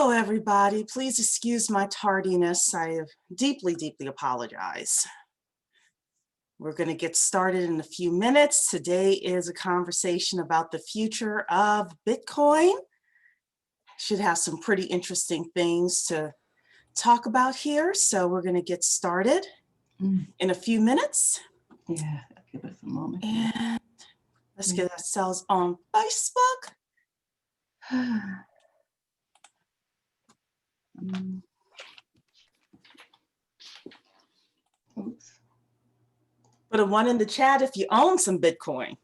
Hello, everybody. Please excuse my tardiness. I deeply apologize. We're going to get started in a few minutes. Today is a conversation about the future of Bitcoin. Should have some pretty interesting things to talk about here. So we're going to get started in a few minutes. Yeah, give us a moment. And let's get ourselves on Facebook. Oops. Put a one in the chat if you own some Bitcoin.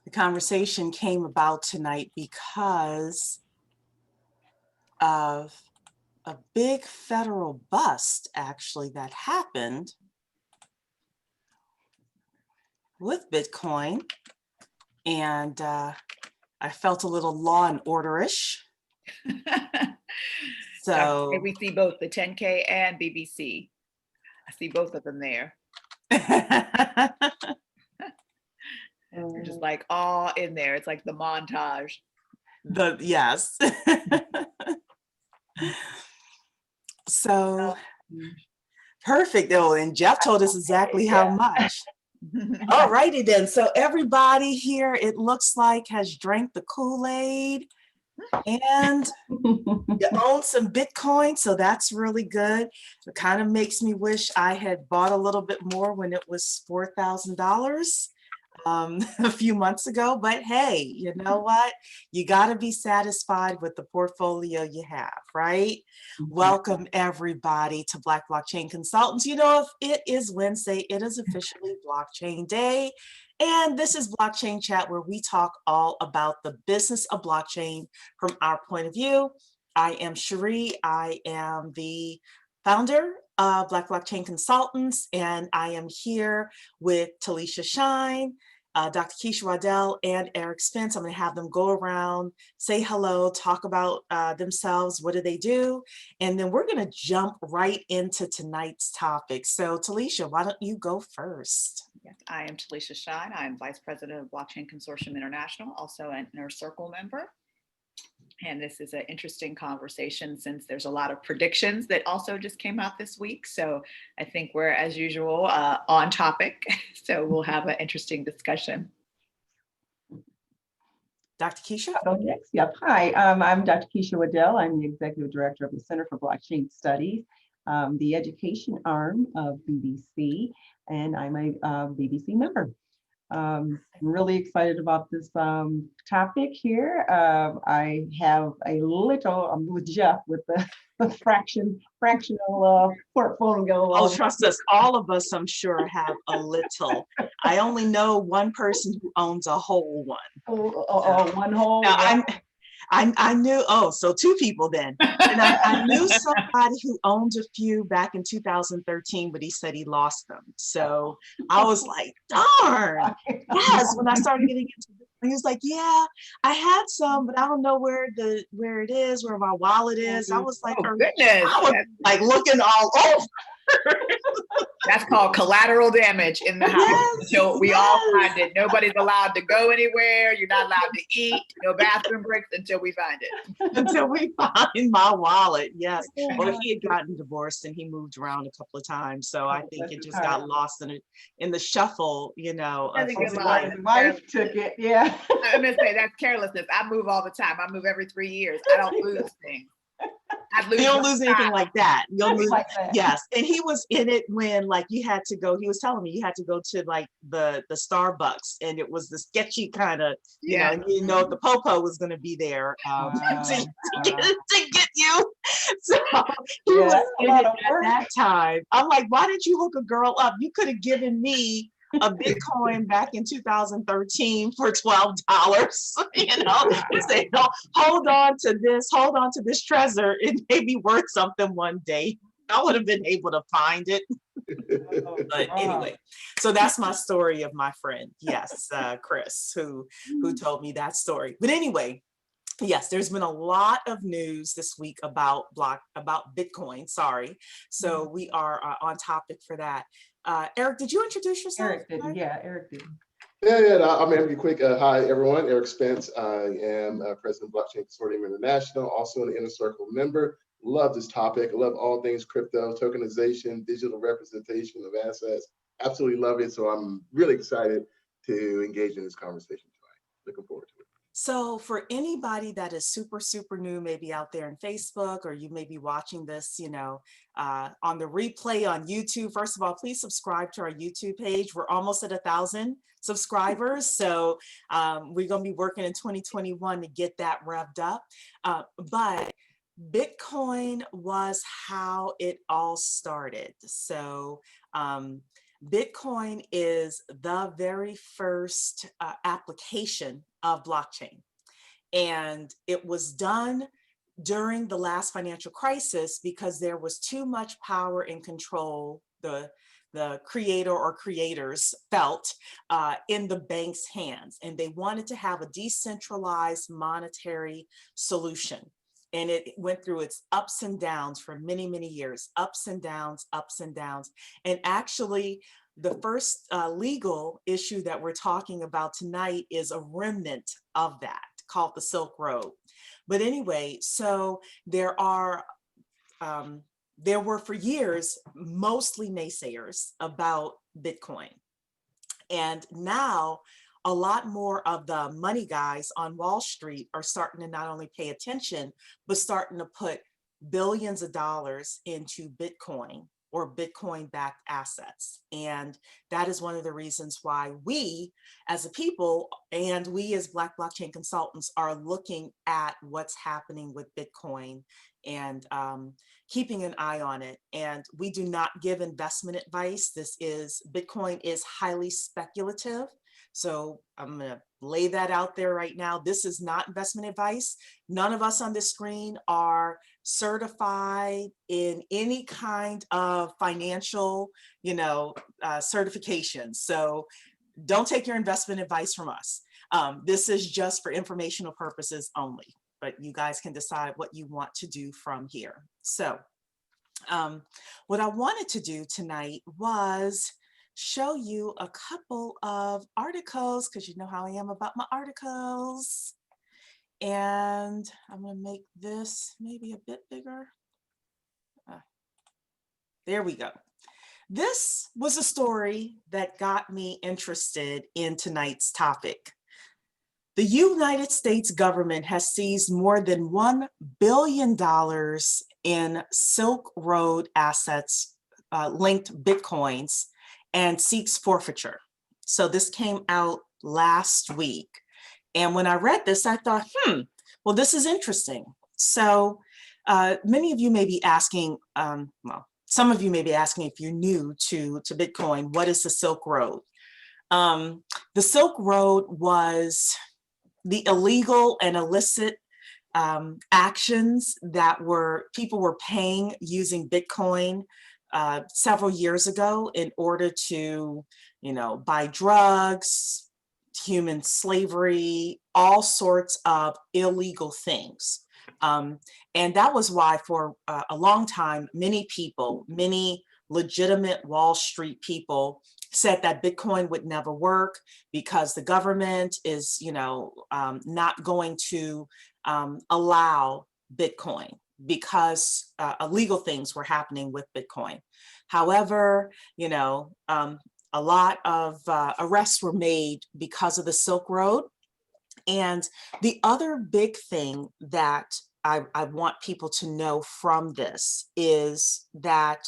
The conversation came about tonight because of a big federal bust actually that happened with Bitcoin. And I felt a little Law and Order-ish. So we see both the 10K and BBC. I see both of them there. They're just like all in there. It's like the montage. Yes. So perfect. Oh, and Jeff told us exactly how much. All righty then. So everybody here, it looks like, has drank the Kool-Aid and you own some Bitcoin. So that's really good. It kind of makes me wish I had bought a little bit more when it was $4,000 a few months ago. But hey, you know what? You got to be satisfied with the portfolio you have, right? Welcome everybody to Black Blockchain Consultants. You know, if it is Wednesday, it is officially Blockchain Day. And this is Blockchain Chat, where we talk all about the business of blockchain from our point of view. I am Cherie. I am the founder of Black Blockchain Consultants, and I am here with Talisha Shine, Dr. Keisha Waddell, and Eric Spence. I'm going to have them go around, say hello, talk about themselves, what do they do, and then we're going to jump right into tonight's topic. So Talisha, why don't you go first? Yes, I am Talisha Shine. I am Vice President of Blockchain Consortium International, also an Inner Circle member. And this is an interesting conversation since there's a lot of predictions that also just came out this week. So I think we're, as usual, on topic. So we'll have an interesting discussion. Dr. Keisha? Oh, next. Yep. Hi, I'm Dr. Keisha Waddell. I'm the Executive Director of the Center for Blockchain Studies, the education arm of BBC, and I'm a BBC member. I'm really excited about this topic here. I have a little, I'm with Jeff with the fractional portfolio. Oh, trust us, all of us, I'm sure, have a little. I only know one person who owns a whole one. One whole? Now, I knew, so two people then. And I knew somebody who owned a few back in 2013, but he said he lost them. So I was like, darn. Yes, when I started getting into this, he was like, yeah, I had some, but I don't know where it is, where my wallet is. I was like, goodness. I was like looking all over. That's called collateral damage in the house. Until we all find it. Nobody's allowed to go anywhere. You're not allowed to eat. No bathroom breaks until we find it. Until we find my wallet. Yes. Well, he had gotten divorced and he moved around a couple of times. So I think it just got lost in the shuffle, you know. Of his life. His wife took it. Yeah. I'm going to say that's carelessness. I move all the time. I move every 3 years. I don't lose things. You don't lose anything like that. You don't lose, yes. And he was in it when, like, you had to go, he was telling me you had to go to like the Starbucks, and it was the sketchy kind of, you know, and you know if the popo was going to be there to get you. So he was in it at that time. I'm like, why didn't you hook a girl up? You could have given me a Bitcoin back in 2013 for $12, you know, and say, no, hold on to this treasure. It may be worth something one day. I would have been able to find it. But anyway, so that's my story of my friend. Yes, Chris, who told me that story. But anyway, Yes, there's been a lot of news this week about Bitcoin, sorry. So we are on topic for that. Eric, did you introduce yourself? Eric didn't. Yeah, Eric did. Yeah, I'm going to be quick. Hi, everyone. Eric Spence. I am President of Blockchain Consortium International, also an Inner Circle member. Love this topic. I love all things crypto, tokenization, digital representation of assets. Absolutely love it. So I'm really excited to engage in this conversation tonight. Looking forward to it. So for anybody that is super new, maybe out there on Facebook, or you may be watching this, on the replay on YouTube, first of all, please subscribe to our YouTube page. We're almost at 1,000 subscribers. So we're going to be working in 2021 to get that revved up. But Bitcoin was how it all started. So Bitcoin is the very first application of blockchain. And it was done during the last financial crisis because there was too much power and control the creator or creators felt in the bank's hands. And they wanted to have a decentralized monetary solution. And it went through its ups and downs for many years, ups and downs, ups and downs. And actually, the first legal issue that we're talking about tonight is a remnant of that, called the Silk Road. But anyway, so there were for years mostly naysayers about Bitcoin. And now a lot more of the money guys on Wall Street are starting to not only pay attention, but starting to put billions of dollars into Bitcoin or Bitcoin-backed assets. And that is one of the reasons why we as a people and we as Black blockchain consultants are looking at what's happening with Bitcoin and keeping an eye on it. And we do not give investment advice. Bitcoin is highly speculative. So I'm going to lay that out there right now. This is not investment advice. None of us on this screen are certified in any kind of financial, certification. So don't take your investment advice from us. This is just for informational purposes only, but you guys can decide what you want to do from here. So what I wanted to do tonight was show you a couple of articles, because you know how I am about my articles. And I'm going to make this maybe a bit bigger. There we go. This was a story that got me interested in tonight's topic. The United States government has seized more than $1 billion in Silk Road assets, linked Bitcoins, and seeks forfeiture. So this came out last week. And when I read this, I thought, well, this is interesting. So many of you may be asking, some of you may be asking if you're new to Bitcoin, what is the Silk Road? The Silk Road was the illegal and illicit actions that people were paying using Bitcoin several years ago in order to, buy drugs, human slavery, all sorts of illegal things. And that was why for a long time, many legitimate Wall Street people said that Bitcoin would never work because the government is, not going to allow Bitcoin because illegal things were happening with Bitcoin. However, a lot of arrests were made because of the Silk Road. And the other big thing that I want people to know from this is that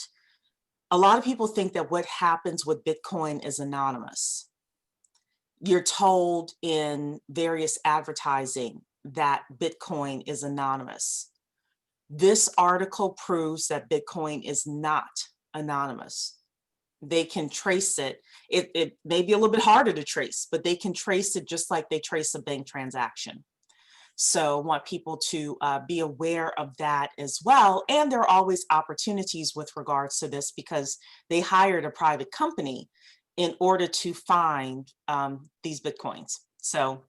a lot of people think that what happens with Bitcoin is anonymous. You're told in various advertising that Bitcoin is anonymous. This article proves that Bitcoin is not anonymous. They can trace it. It may be a little bit harder to trace, but they can trace it just like they trace a bank transaction. So I want people to be aware of that as well. And there are always opportunities with regards to this because they hired a private company in order to find these Bitcoins. So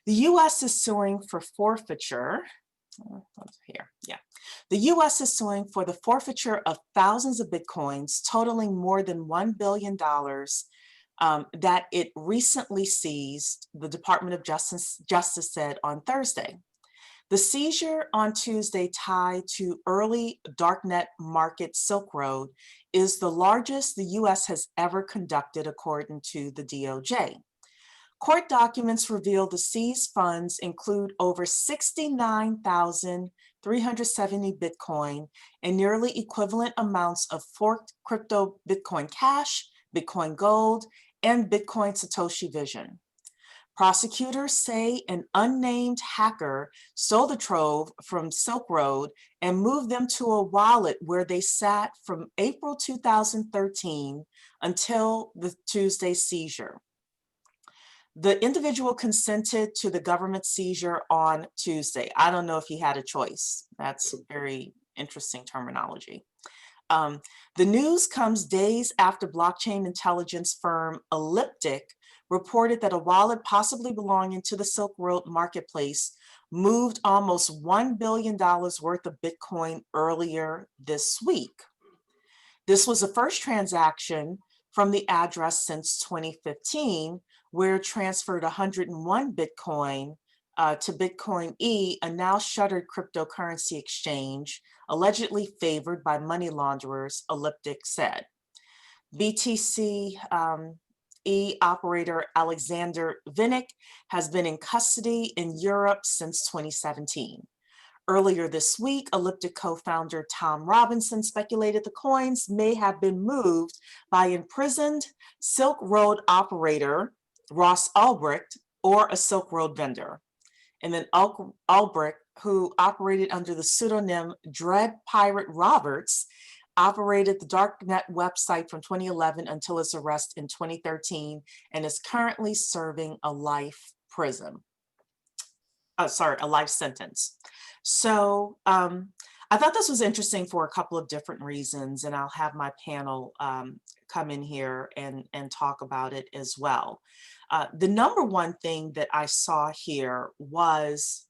The US is suing for forfeiture. Here, yeah. The US is suing for the forfeiture of thousands of Bitcoins totaling more than $1 billion that it recently seized, the Department of Justice said on Thursday. The seizure on Tuesday tied to early darknet market Silk Road is the largest the US has ever conducted, according to the DOJ. Court documents reveal the seized funds include over 69,370 Bitcoin and nearly equivalent amounts of forked crypto Bitcoin Cash, Bitcoin Gold, and Bitcoin Satoshi Vision. Prosecutors say an unnamed hacker stole the trove from Silk Road and moved them to a wallet where they sat from April 2013 until the Tuesday seizure. The individual consented to the government seizure on Tuesday. I don't know if he had a choice. That's very interesting terminology. The news comes days after blockchain intelligence firm Elliptic reported that a wallet possibly belonging to the Silk Road marketplace moved almost $1 billion worth of Bitcoin earlier this week. This was the first transaction from the address since 2015, where it transferred 101 Bitcoin to Bitcoin E, a now shuttered cryptocurrency exchange, allegedly favored by money launderers, Elliptic said. BTC E operator Alexander Vinnick has been in custody in Europe since 2017. Earlier this week, Elliptic co-founder Tom Robinson speculated the coins may have been moved by imprisoned Silk Road operator Ross Ulbricht or a Silk Road vendor. And then Ulbricht, who operated under the pseudonym Dread Pirate Roberts, operated the darknet website from 2011 until his arrest in 2013 and is currently serving a life sentence. So I thought this was interesting for a couple of different reasons, and I'll have my panel come in here and talk about it as well. The number one thing that I saw here was,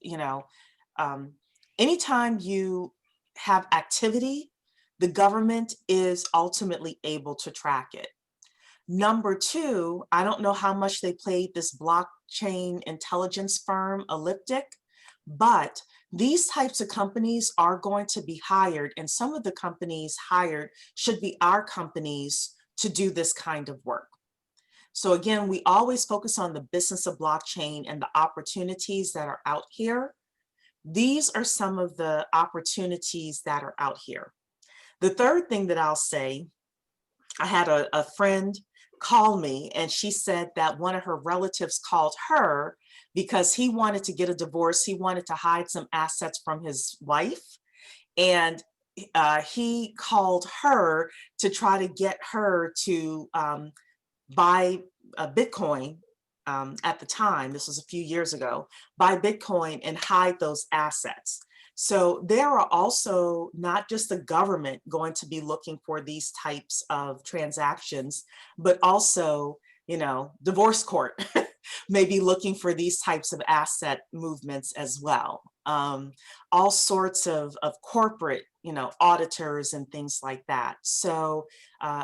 anytime you have activity, the government is ultimately able to track it. Number two, I don't know how much they played this blockchain intelligence firm, Elliptic, but these types of companies are going to be hired, and some of the companies hired should be our companies to do this kind of work. So again, we always focus on the business of blockchain and the opportunities that are out here. These are some of the opportunities that are out here. The third thing that I'll say, I had a friend call me and she said that one of her relatives called her because he wanted to get a divorce. He wanted to hide some assets from his wife. And he called her to try to get her to buy a Bitcoin at the time, this was a few years ago, buy Bitcoin and hide those assets. So there are also not just the government going to be looking for these types of transactions, but also, divorce court may be looking for these types of asset movements as well. All sorts of corporate, auditors and things like that. So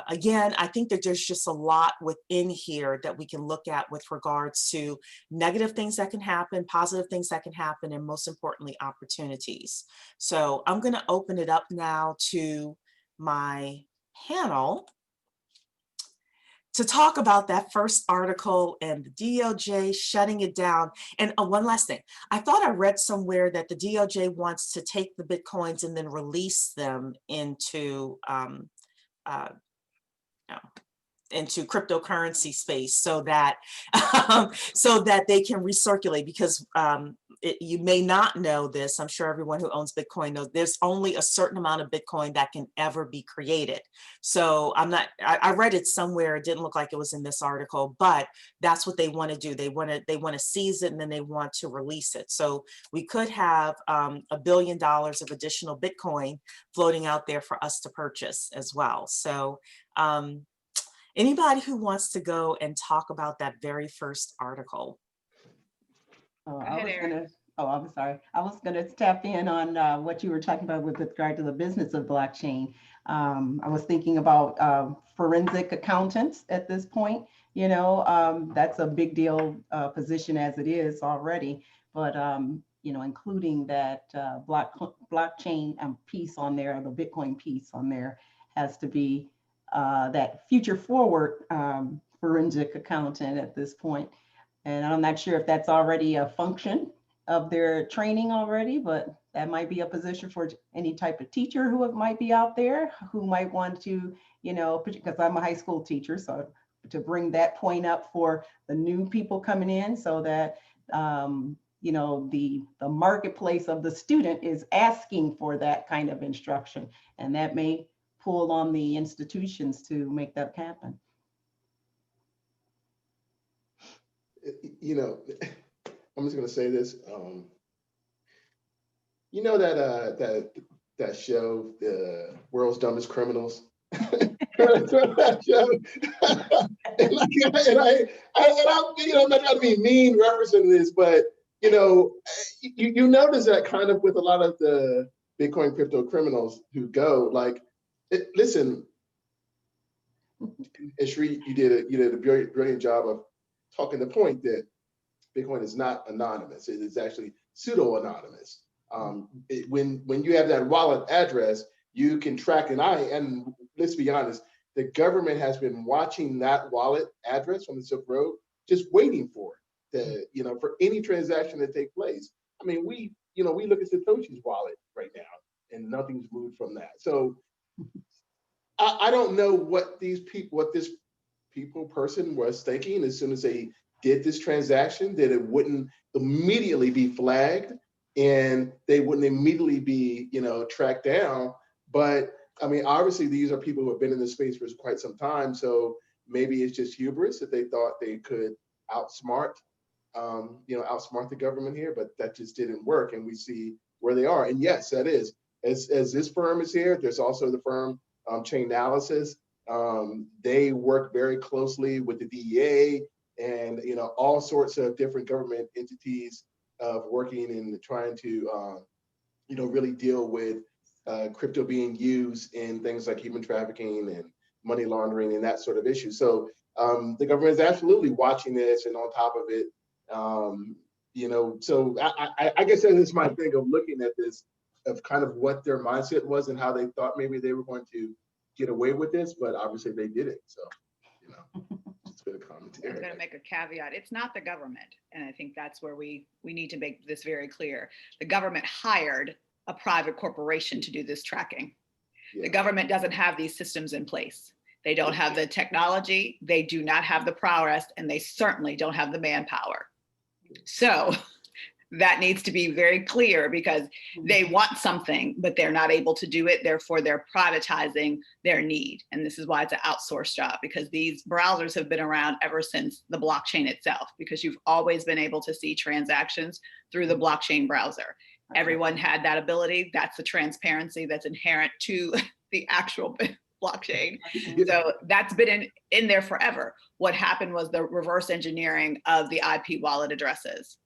again, I think that there's just a lot within here that we can look at with regards to negative things that can happen, positive things that can happen, and most importantly, opportunities. So I'm going to open it up now to my panel to talk about that first article and the DOJ shutting it down. And one last thing, I thought I read somewhere that the DOJ wants to take the Bitcoins and then release them into cryptocurrency space so that so that they can recirculate, because you may not know this, I'm sure everyone who owns Bitcoin knows there's only a certain amount of Bitcoin that can ever be created. So I read it somewhere, it didn't look like it was in this article, but that's what they want to do. They want to seize it and then they want to release it. So we could have $1 billion of additional Bitcoin floating out there for us to purchase as well. So anybody who wants to go and talk about that very first article? I ahead, was Eric. gonna, oh, I'm sorry. I was gonna tap in on what you were talking about with regard to the business of blockchain. I was thinking about forensic accountants at this point. That's a big deal position as it is already. But including that blockchain piece on there, the Bitcoin piece on there, has to be that future forward forensic accountant at this point. And I'm not sure if that's already a function of their training already, but that might be a position for any type of teacher who might be out there who might want to, because I'm a high school teacher, so to bring that point up for the new people coming in so that, the marketplace of the student is asking for that kind of instruction. And that may pull on the institutions to make that happen. I'm just gonna say this. You know that show, The World's Dumbest Criminals? That show. I'm not trying to be mean referencing this, but you notice that kind of with a lot of the Bitcoin crypto criminals who go like, listen, and Sri, you did a brilliant job of talking the point that Bitcoin is not anonymous. It is actually pseudo-anonymous. When you have that wallet address, you can track and let's be honest, the government has been watching that wallet address from the Silk Road, just waiting for it for any transaction to take place. I mean, we look at Satoshi's wallet right now and nothing's moved from that. So I don't know what this person was thinking as soon as they did this transaction, that it wouldn't immediately be flagged and they wouldn't immediately be, tracked down. But I mean, obviously these are people who have been in this space for quite some time. So maybe it's just hubris that they thought they could outsmart the government here, but that just didn't work. And we see where they are. And yes, that is, as this firm is here, there's also the firm Chainalysis. They work very closely with the DEA and all sorts of different government entities working and trying to really deal with crypto being used in things like human trafficking and money laundering and that sort of issue. So the government is absolutely watching this and on top of it. So I guess that is my thing of looking at this, of kind of what their mindset was and how they thought maybe they were going to get away with this, but obviously they didn't. So, it's a bit of commentary. I'm going to make a caveat. It's not the government. And I think that's where we need to make this very clear. The government hired a private corporation to do this tracking. Yeah. The government doesn't have these systems in place. They don't have the technology. They do not have the prowess, and they certainly don't have the manpower. So that needs to be very clear, because they want something, but they're not able to do it. Therefore, they're privatizing their need. And this is why it's an outsourced job, because these browsers have been around ever since the blockchain itself, because you've always been able to see transactions through the blockchain browser. Everyone had that ability. That's the transparency that's inherent to the actual blockchain. So that's been in there forever. What happened was the reverse engineering of the IP wallet addresses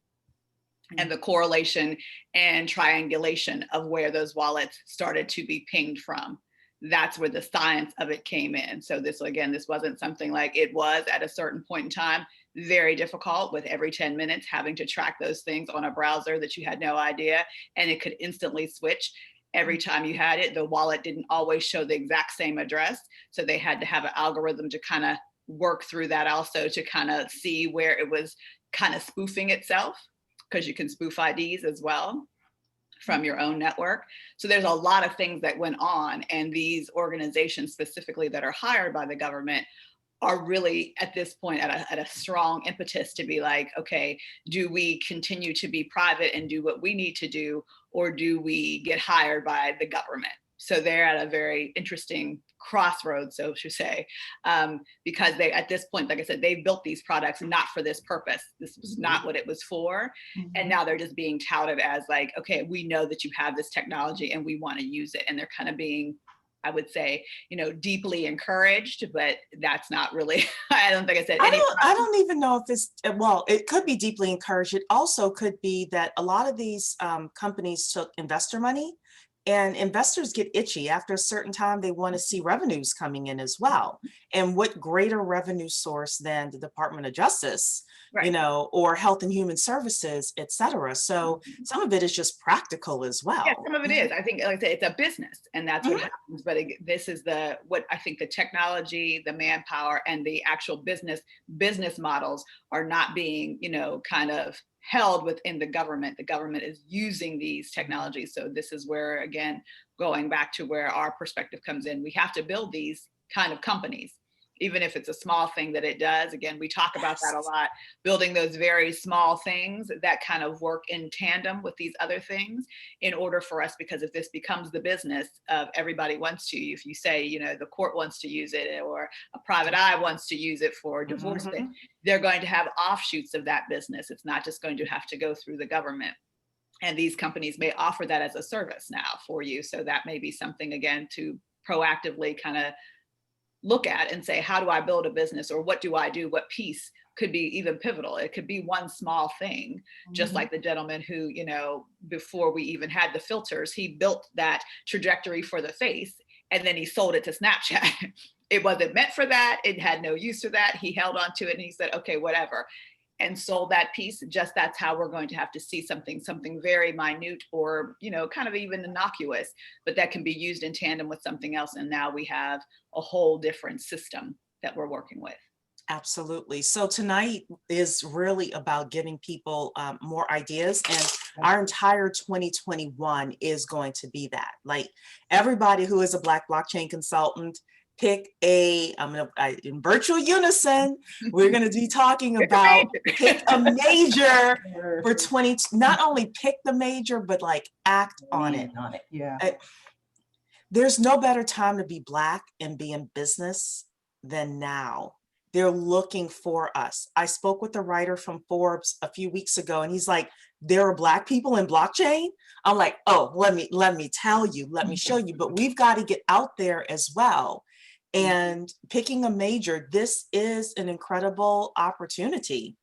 and the correlation and triangulation of where those wallets started to be pinged from. That's where the science of it came in. So this wasn't something like it was at a certain point in time, very difficult with every 10 minutes having to track those things on a browser that you had no idea, and it could instantly switch. Every time you had it, the wallet didn't always show the exact same address. So they had to have an algorithm to kind of work through that also to kind of see where it was kind of spoofing itself, because you can spoof IDs as well from your own network. So there's a lot of things that went on, and these organizations specifically that are hired by the government are really at this point at a strong impetus to be like, okay, do we continue to be private and do what we need to do, or do we get hired by the government? So they're at a very interesting crossroads, so to say, because they, at this point, like I said, they've built these products not for this purpose. This was not what it was for. Mm-hmm. And now they're just being touted as like, okay, we know that you have this technology and we want to use it. And they're kind of being I would say, deeply encouraged, but that's not really, I don't think I said I any. don't even know if it's, well, it could be deeply encouraged. It also could be that a lot of these companies took investor money, and investors get itchy after a certain time. They want to see revenues coming in as well. And what greater revenue source than the Department of Justice, Right. or Health and Human Services, et cetera. So some of it is just practical as well. Yeah, some of it is. I think, like I said, it's a business, and that's what Mhm. happens. But this is what I think the technology, the manpower, and the actual business models are not being, kind of held within the government. The government is using these technologies. So this is where, again, going back to where our perspective comes in, we have to build these kind of companies, even if it's a small thing that it does. Again, we talk about that a lot, building those very small things that kind of work in tandem with these other things in order for us, because if this becomes the business of everybody wants to, if you say, the court wants to use it, or a private eye wants to use it for divorce, they're going to have offshoots of that business. It's not just going to have to go through the government. And these companies may offer that as a service now for you. So that may be something, again, to proactively kind of look at and say, how do I build a business, or what do I do? What piece could be even pivotal? It could be one small thing, just like the gentleman who, before we even had the filters, he built that trajectory for the face, and then he sold it to Snapchat. It wasn't meant for that. It had no use for that. He held on to it and he said, okay, whatever, and sold that piece. Just that's how we're going to have to see something very minute, or, kind of even innocuous, but that can be used in tandem with something else. And now we have a whole different system that we're working with. Absolutely. So tonight is really about giving people more ideas, and our entire 2021 is going to be that. Like, everybody who is a Black blockchain consultant, pick in virtual unison, we're going to be talking about pick a major for 20, not only pick the major, but like act on it. Yeah. There's no better time to be Black and be in business than now. They're looking for us. I spoke with a writer from Forbes a few weeks ago, and he's like, there are Black people in blockchain. I'm like, oh, let me tell you, let me show you. But we've got to get out there as well. And picking a major, this is an incredible opportunity.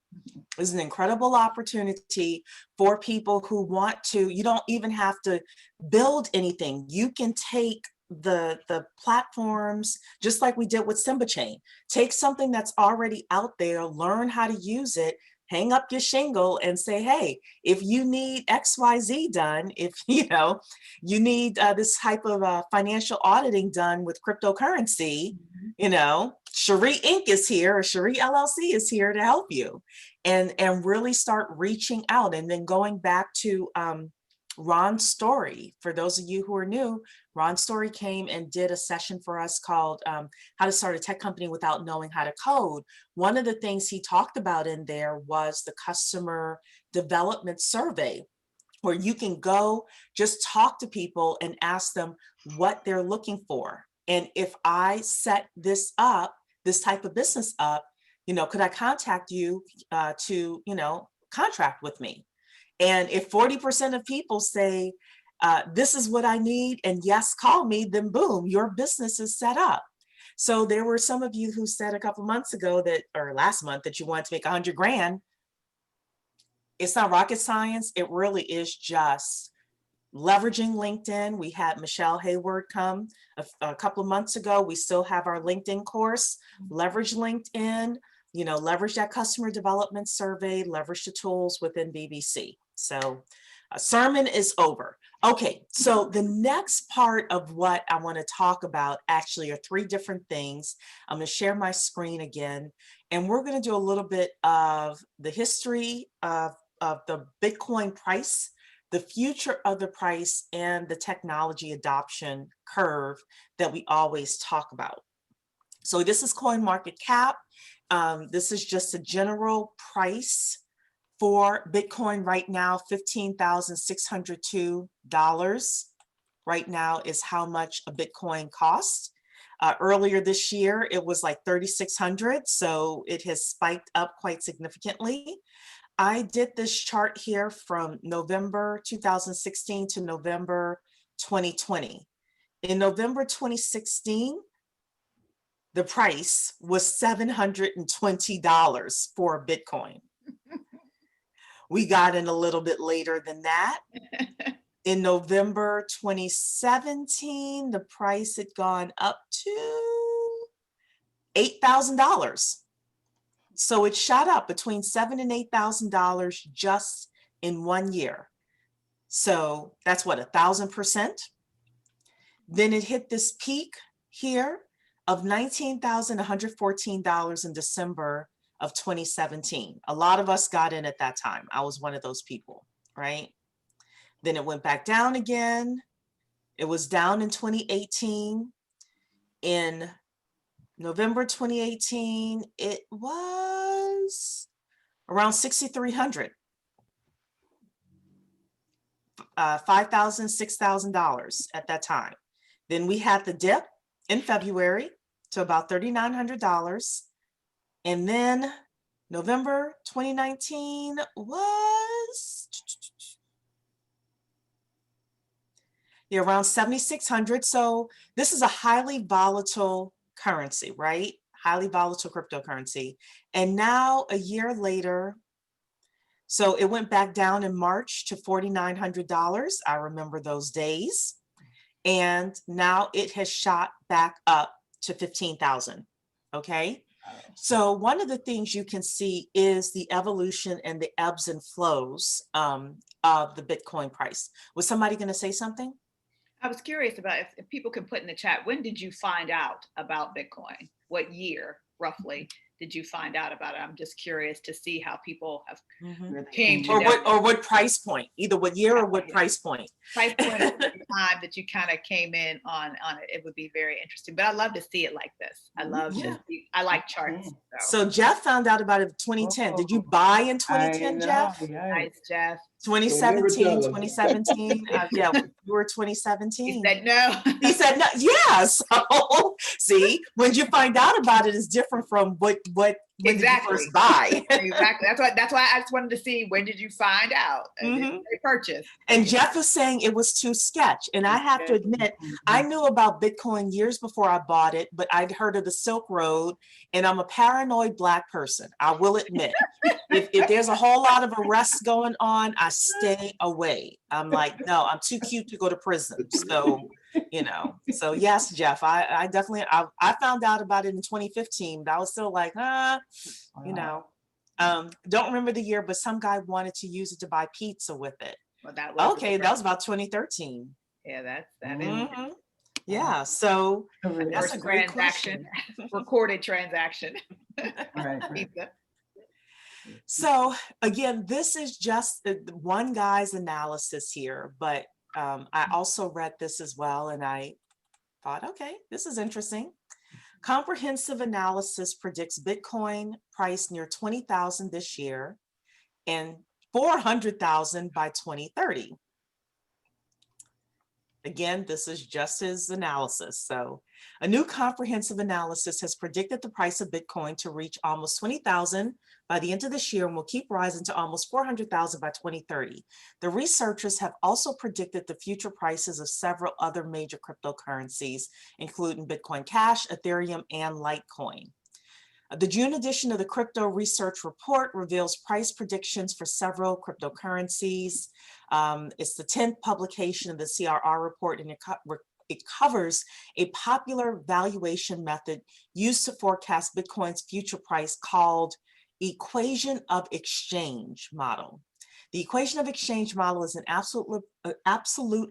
It's an incredible opportunity for people who want to. You don't even have to build anything. You can take the platforms, just like we did with Simba Chain. Take something that's already out there, learn how to use it, hang up your shingle and say, hey, if you need XYZ done, if you need this type of financial auditing done with cryptocurrency, Cherie Inc. is here, or Cherie LLC is here to help you, and really start reaching out. And then going back to Ron's story, for those of you who are new, Ron Story came and did a session for us called How to Start a Tech Company Without Knowing How to Code. One of the things he talked about in there was the customer development survey, where you can go just talk to people and ask them what they're looking for. And if I set this up, this type of business up, could I contact you to, contract with me? And if 40% of people say, this is what I need, and yes, call me, then boom, your business is set up. So there were some of you who said a couple months ago or last month, that you wanted to make 100 grand. It's not rocket science. It really is just leveraging LinkedIn. We had Michelle Hayward come a couple of months ago. We still have our LinkedIn course. Leverage LinkedIn, leverage that customer development survey, leverage the tools within BBC. So a sermon is over. Okay, so the next part of what I want to talk about actually are three different things. I'm going to share my screen again, and we're going to do a little bit of the history of the Bitcoin price, the future of the price, and the technology adoption curve that we always talk about. So this is CoinMarketCap. This is just a general price for Bitcoin right now. $15,602 right now is how much a Bitcoin costs. Earlier this year, it was like 3,600, so it has spiked up quite significantly. I did this chart here from November 2016 to November 2020. In November 2016, the price was $720 for a Bitcoin. We got in a little bit later than that. In November 2017, the price had gone up to $8,000. So it shot up between $7,000 and $8,000 just in 1 year. So that's what, 1,000%. Then it hit this peak here of $19,114 in December of 2017. A lot of us got in at that time. I was one of those people, right? Then it went back down again. It was down in 2018. In November 2018, it was around 6,300. $5,000, $6,000 at that time. Then we had the dip in February to about $3,900. And then November 2019 was around 7,600. So this is a highly volatile currency, right? Highly volatile cryptocurrency. And now a year later, so it went back down in March to $4,900. I remember those days. And now it has shot back up to 15,000. Okay. So one of the things you can see is the evolution and the ebbs and flows of the Bitcoin price. Was somebody going to say something? I was curious about if people can put in the chat, when did you find out about Bitcoin? What year roughly did you find out about it? I'm just curious to see how people have came to know. Or what price point, either what year or what price point. Price point at the time that you kind of came in on it. It would be very interesting, but I love to see it like this. I love to see, I like charts. So Jeff found out about it in 2010. Did you buy in 2010, Jeff? Nice, Jeff. 2017, 2017. Yeah, you were 2017. He said no. He said no. Yeah. So see, when you find out about it, is different from what Exactly. did you first buy. Exactly. That's why I just wanted to see, when did you find out? Did they purchase? And Jeff was saying it was too sketch. And I have to admit, I knew about Bitcoin years before I bought it, but I'd heard of the Silk Road, and I'm a paranoid Black person. I will admit, if there's a whole lot of arrests going on, I stay away. I'm like, no, I'm too cute to go to prison. So, so yes, Jeff, I definitely, I found out about it in 2015, but I was still like, don't remember the year, but some guy wanted to use it to buy pizza with it. Well, that was about 2013. Yeah, that is. Yeah, so that's a great transaction, recorded transaction. Right. Pizza. So again, this is just one guy's analysis here, but I also read this as well, and I thought, okay, this is interesting. Comprehensive analysis predicts Bitcoin price near 20,000 this year and 400,000 by 2030. Again, this is just his analysis. So a new comprehensive analysis has predicted the price of Bitcoin to reach almost 20,000 by the end of this year and will keep rising to almost 400,000 by 2030. The researchers have also predicted the future prices of several other major cryptocurrencies, including Bitcoin Cash, Ethereum, and Litecoin. The June edition of the Crypto Research Report reveals price predictions for several cryptocurrencies. It's the 10th publication of the CRR report, and it covers a popular valuation method used to forecast Bitcoin's future price called equation of exchange model. The equation of exchange model is an absolute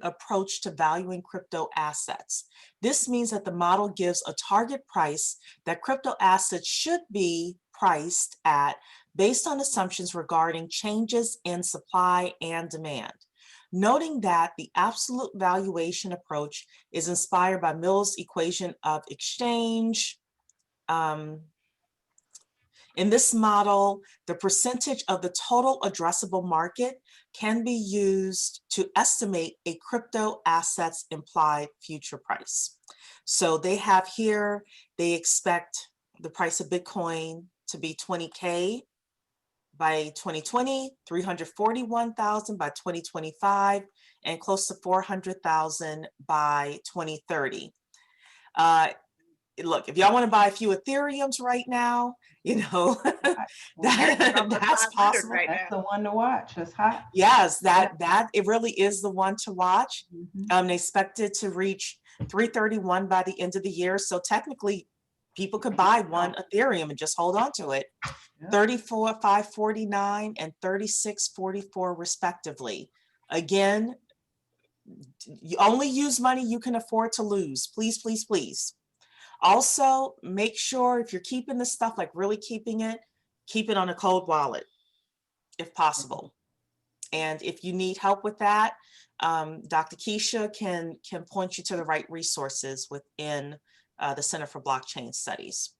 approach to valuing crypto assets. This means that the model gives a target price that crypto assets should be priced at based on assumptions regarding changes in supply and demand. Noting that the absolute valuation approach is inspired by Mill's equation of exchange. In this model, the percentage of the total addressable market can be used to estimate a crypto asset's implied future price. So they have here, they expect the price of Bitcoin to be 20K by 2020, 341,000 by 2025, and close to 400,000 by 2030. Look, if y'all want to buy a few Ethereums right now, you know, It's almost that's 500 possible. right That's now. the one to watch. It's hot. Yes, that it really is the one to watch. Mhm. They expect it to reach 331 by the end of the year. So technically, people could buy one Ethereum and just hold on to it. Yeah. 34,549 and 3644 respectively. Again, you only use money you can afford to lose. Please, please, please. Also, make sure if you're keeping this stuff, like really keeping it, keep it on a cold wallet if possible. And if you need help with that, Dr. Keisha can point you to the right resources within the Center for Blockchain Studies.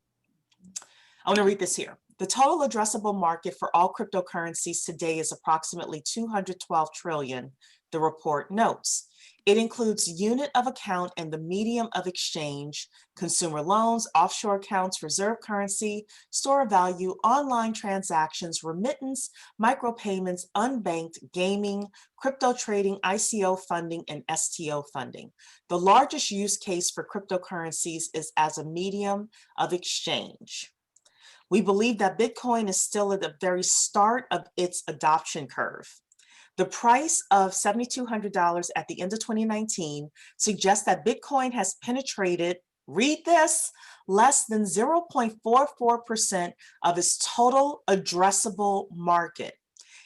I want to read this here. The total addressable market for all cryptocurrencies today is approximately 212 trillion, the report notes. It includes unit of account and the medium of exchange, consumer loans, offshore accounts, reserve currency, store of value, online transactions, remittance, micropayments, unbanked, gaming, crypto trading, ICO funding, and STO funding. The largest use case for cryptocurrencies is as a medium of exchange. We believe that Bitcoin is still at the very start of its adoption curve. The price of $7,200 at the end of 2019 suggests that Bitcoin has penetrated, read this, less than 0.44% of its total addressable market.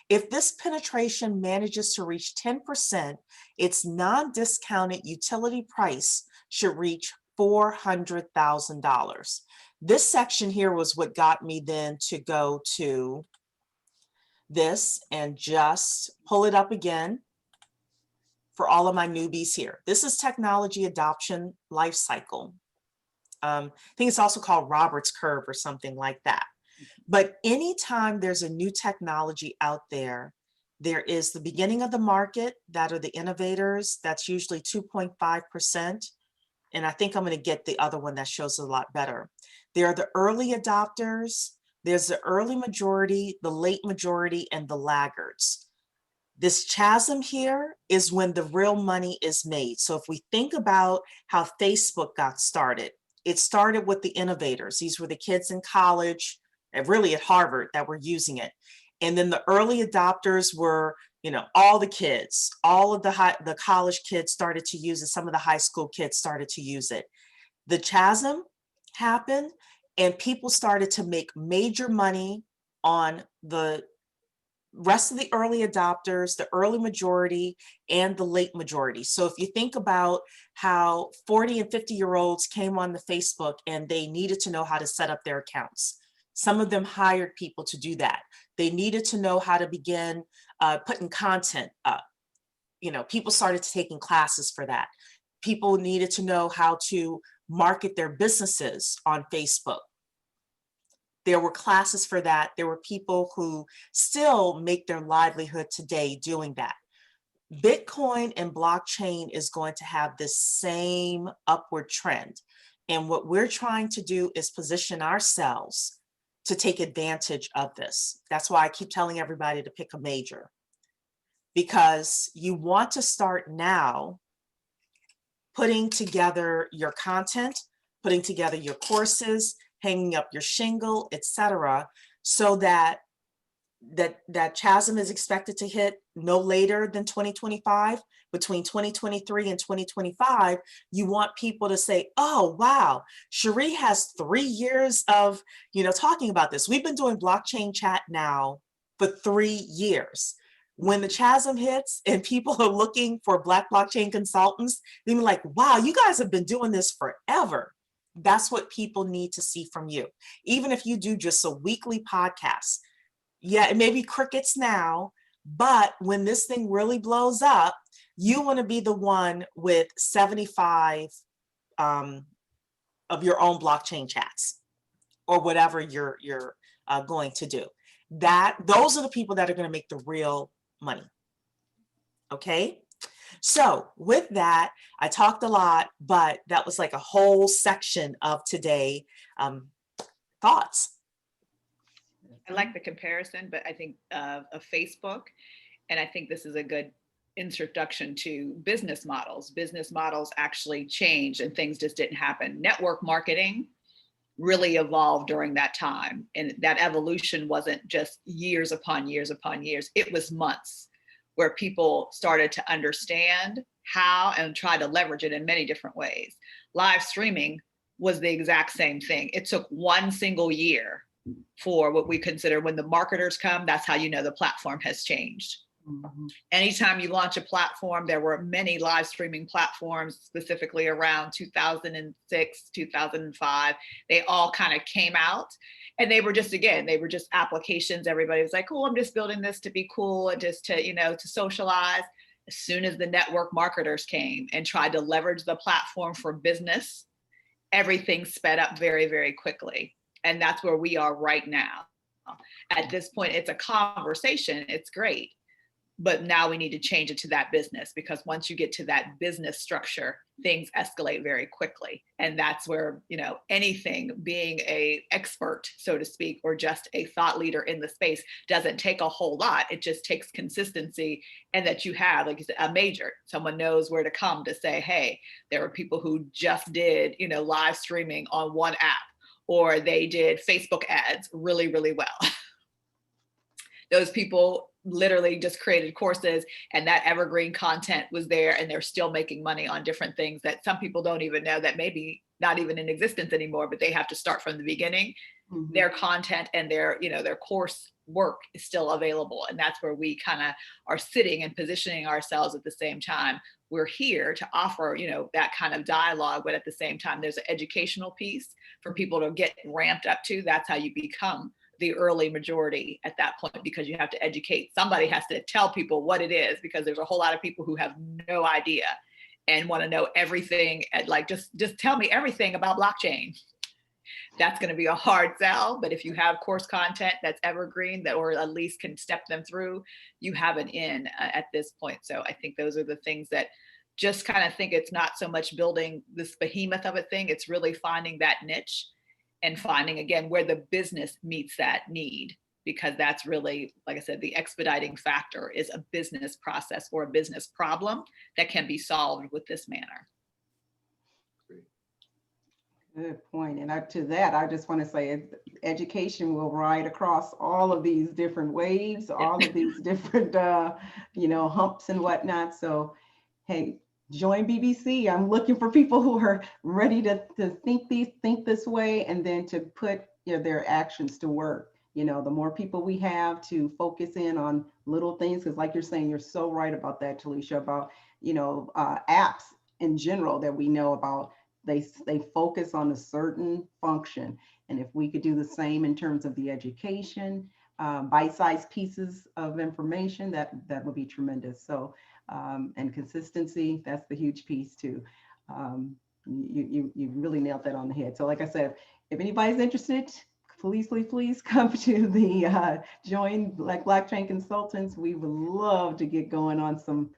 If this penetration manages to reach 10%, its non-discounted utility price should reach $400,000. This section here was what got me then to go to this and just pull it up again for all of my newbies here. This is technology adoption life cycle. I think it's also called Robert's curve or something like that. But anytime there's a new technology out there, there is the beginning of the market that are the innovators. That's usually 2.5%. And I think I'm going to get the other one that shows a lot better. There are the early adopters. There's the early majority, the late majority, and the laggards. This chasm here is when the real money is made. So if we think about how Facebook got started, it started with the innovators. These were the kids in college, and really at Harvard, that were using it. And then the early adopters were, you know, all the kids, all of the college kids started to use it. Some of the high school kids started to use it. The chasm happened and people started to make major money on the rest of the early adopters, the early majority, and the late majority. So if you think about how 40 and 50-year-olds came on the Facebook and they needed to know how to set up their accounts. Some of them hired people to do that. They needed to know how to begin putting content up. You know, people started taking classes for that. People needed to know how to market their businesses on Facebook. There were classes for that. There were people who still make their livelihood today doing that. Bitcoin and blockchain is going to have this same upward trend. And what we're trying to do is position ourselves to take advantage of this. That's why I keep telling everybody to pick a major, because you want to start now putting together your content, putting together your courses, hanging up your shingle, etc., so that chasm is expected to hit no later than 2025. Between 2023 and 2025, you want people to say, oh, wow, Cherie has 3 years of, you know, talking about this. We've been doing blockchain chat now for 3 years. When the chasm hits and people are looking for Black blockchain consultants, they're like, wow, you guys have been doing this forever. That's what people need to see from you. Even if you do just a weekly podcast, yeah, it may be crickets now, but when this thing really blows up, you want to be the one with 75 of your own blockchain chats or whatever you're going to do. Those are the people that are going to make the real money. Okay. So with that, I talked a lot, but that was like a whole section of today. Thoughts? I like the comparison, but I think of Facebook, and I think this is a good introduction to business models. Business models actually changed and things just didn't happen. Network marketing really evolved during that time. And that evolution wasn't just years upon years upon years. It was months where people started to understand how and try to leverage it in many different ways. Live streaming was the exact same thing. It took one single year for what we consider, when the marketers come, that's how you know the platform has changed. Mhm. Anytime you launch a platform, there were many live streaming platforms, specifically around 2006, 2005. They all kind of came out, and they were just, again, they were just applications. Everybody was like, oh, I'm just building this to be cool and just to, to socialize. As soon as the network marketers came and tried to leverage the platform for business, everything sped up very, very quickly. And that's where we are right now. At this point, it's a conversation, it's great. But now we need to change it to that business, because once you get to that business structure, things escalate very quickly. And that's where, anything, being a expert, so to speak, or just a thought leader in the space doesn't take a whole lot. It just takes consistency, and that you have, like you said, a major, someone knows where to come to say, hey, there are people who just did, live streaming on one app, or they did Facebook ads really, really well. Those people literally just created courses, and that evergreen content was there, and they're still making money on different things that some people don't even know that maybe not even in existence anymore, but they have to start from the beginning. Mhm. Their content and their course work is still available. And that's where we kind of are sitting and positioning ourselves at the same time. We're here to offer, that kind of dialogue, but at the same time, there's an educational piece for people to get ramped up to. That's how you become the early majority at that point, because you have to educate. Somebody has to tell people what it is, because there's a whole lot of people who have no idea and want to know everything. And like, just tell me everything about blockchain. That's going to be a hard sell. But if you have course content that's evergreen, that, or at least can step them through, you have an in at this point. So I think those are the things that just kind of think it's not so much building this behemoth of a thing. It's really finding that niche and finding, again, where the business meets that need, because that's really, like I said, the expediting factor is a business process or a business problem that can be solved with this manner. Good point. And to that, I just want to say education will ride across all of these different waves, all of these different, humps and whatnot. So, hey, join BBC. I'm looking for people who are ready to think this way, and then to put their actions to work. The more people we have to focus in on little things, because like you're saying, you're so right about that, Talisha, about, apps in general that we know about. They focus on a certain function. And if we could do the same in terms of the education, bite-sized pieces of information, that would be tremendous. So, and consistency, that's the huge piece too. You really nailed that on the head. So like I said, if anybody's interested, please come to the join like Blockchain Consultants. We would love to get going on some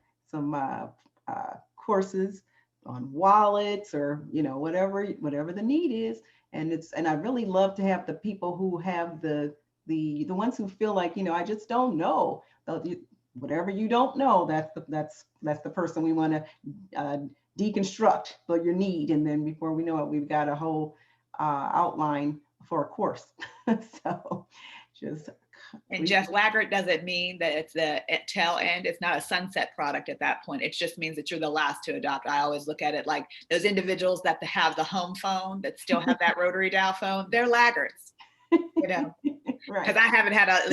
courses on wallets, or whatever the need is. And I really love to have the people who have the ones who feel like, I just don't know. Whatever you don't know, that's the person we want to deconstruct for your need. And then before we know it, we've got a whole outline for a course. So just. And Jeff, laggard doesn't mean that it's the tail end. It's not a sunset product at that point. It just means that you're the last to adopt. I always look at it like those individuals that have the home phone that still have that rotary dial phone, they're laggards, Right. Because I haven't had a.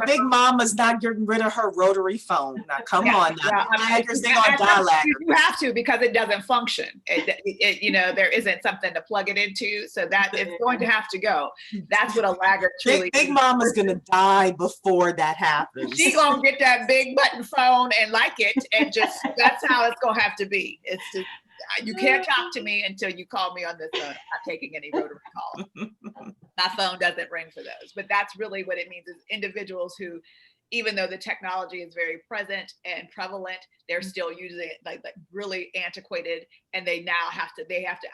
Big Mama's not getting rid of her rotary phone. Now, come on now. Yeah, Laggers, they gonna die laggers. You have to, because it doesn't function. There isn't something to plug it into, so that it's going to have to go. That's what a laggard truly. Big Mama's gonna die before that happens. She gonna get that big button phone and like it, and just that's how it's gonna have to be. It's just, you can't talk to me until you call me on this phone. I'm not taking any rotary calls. My phone doesn't ring for those. But that's really what it means, is individuals who, even though the technology is very present and prevalent, they're still using it like really antiquated, and they have to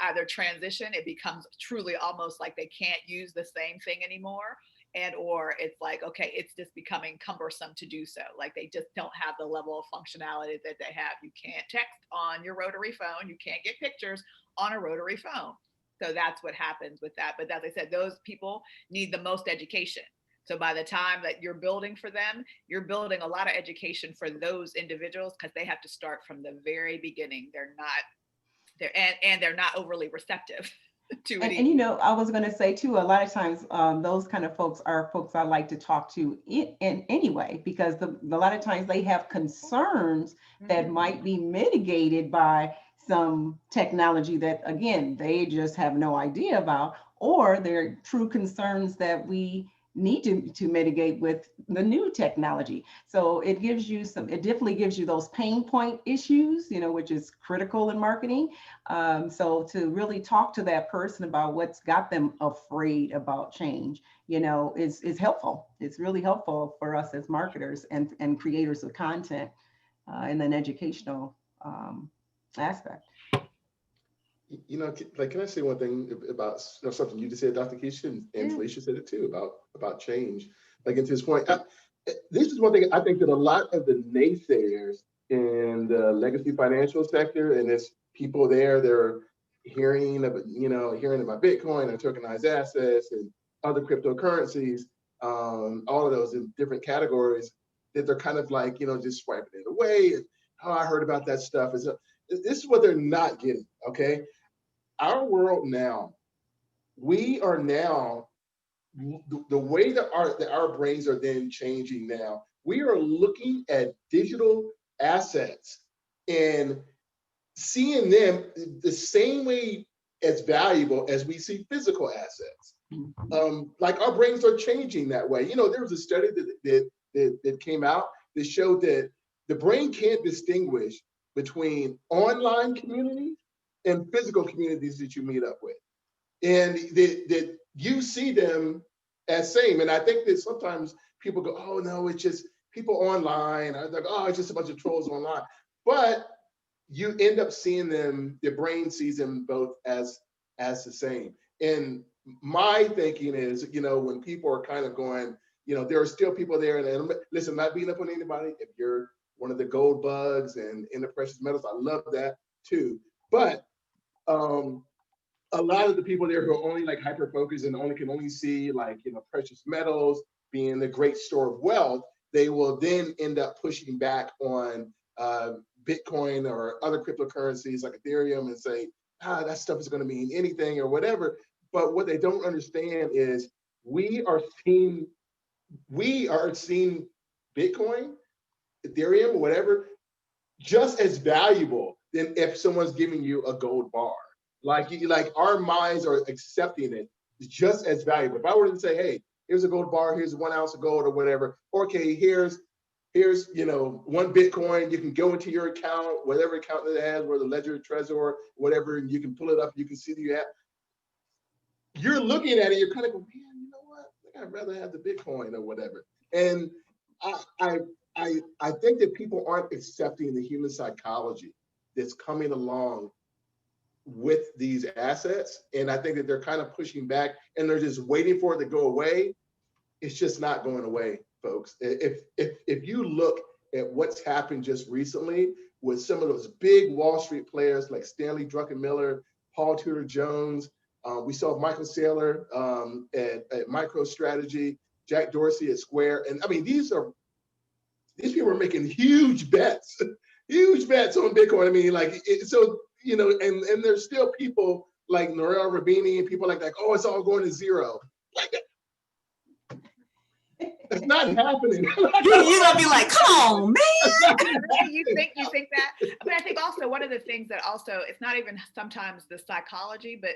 either transition. It becomes truly almost like they can't use the same thing anymore, and or it's like, okay, it's just becoming cumbersome to do so. Like they just don't have the level of functionality that they have. You can't text on your rotary phone. You can't get pictures on a rotary phone. So that's what happens with that. But as I said, those people need the most education. So by the time that you're building for them, you're building a lot of education for those individuals because they have to start from the very beginning. They're not overly receptive to it. And I was going to say too, a lot of times those kind of folks are folks I like to talk to in anyway, because a lot of times they have concerns that might be mitigated by some technology that, again, they just have no idea about, or they're true concerns that we need to mitigate with the new technology. So it definitely gives you those pain point issues, which is critical in marketing. So to really talk to that person about what's got them afraid about change, is helpful. It's really helpful for us as marketers and creators of content in an educational aspect. Can I say one thing about something you just said, Dr. Keisha, and Felicia said it too, about change. Like, into this point, this is one thing I think that a lot of the naysayers in the legacy financial sector, and it's people there, they're hearing about Bitcoin and tokenized assets and other cryptocurrencies, all of those in different categories, that they're kind of like, just swiping it away. And, oh, I heard about that stuff. This is what they're not getting, okay? Our world now, we are now, the way that our brains are then changing now, we are looking at digital assets and seeing them the same way as valuable as we see physical assets. Like our brains are changing that way. There was a study that came out that showed that the brain can't distinguish between online communities and physical communities that you meet up with. And that you see them as same. And I think that sometimes people go, oh no, it's just people online. I think, oh, it's just a bunch of trolls online. But you end up seeing them, your brain sees them both as the same. And my thinking is, when people are kind of going, there are still people there, and listen, I'm not beating up on anybody. If you're one of the gold bugs and in the precious metals, I love that too. But a lot of the people there who are only like hyper focused and can only see like precious metals being the great store of wealth, they will then end up pushing back on Bitcoin or other cryptocurrencies like Ethereum and say, that stuff is going to mean anything or whatever. But what they don't understand is we are seeing Bitcoin, Ethereum, or whatever, just as valuable than if someone's giving you a gold bar. Like our minds are accepting it just as valuable. If I were to say, hey, here's a gold bar, here's 1 ounce of gold or whatever. Okay, here's 1 Bitcoin. You can go into your account, whatever account that it has, where the ledger, Trezor, whatever, and you can pull it up. You can see that you have. You're looking at it. You're kind of going, man, you know what? I think I'd rather have the Bitcoin or whatever. And I think that people aren't accepting the human psychology that's coming along with these assets. And I think that they're kind of pushing back and they're just waiting for it to go away. It's just not going away, folks. If you look at what's happened just recently with some of those big Wall Street players like Stanley Druckenmiller, Paul Tudor Jones, we saw Michael Saylor at MicroStrategy, Jack Dorsey at Square. And I mean, these people are making huge bets on Bitcoin. I mean, and there's still people like Nouriel Roubini and people like that. Oh, it's all going to zero. Like, it's not happening. You're gonna be like, come on, man. You think that? I mean, I think also one of the things that also, it's not even sometimes the psychology, but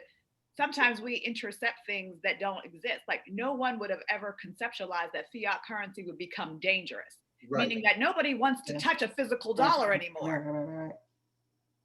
sometimes we intercept things that don't exist. Like no one would have ever conceptualized that fiat currency would become dangerous, right. Meaning that nobody wants to touch a physical dollar anymore. Right.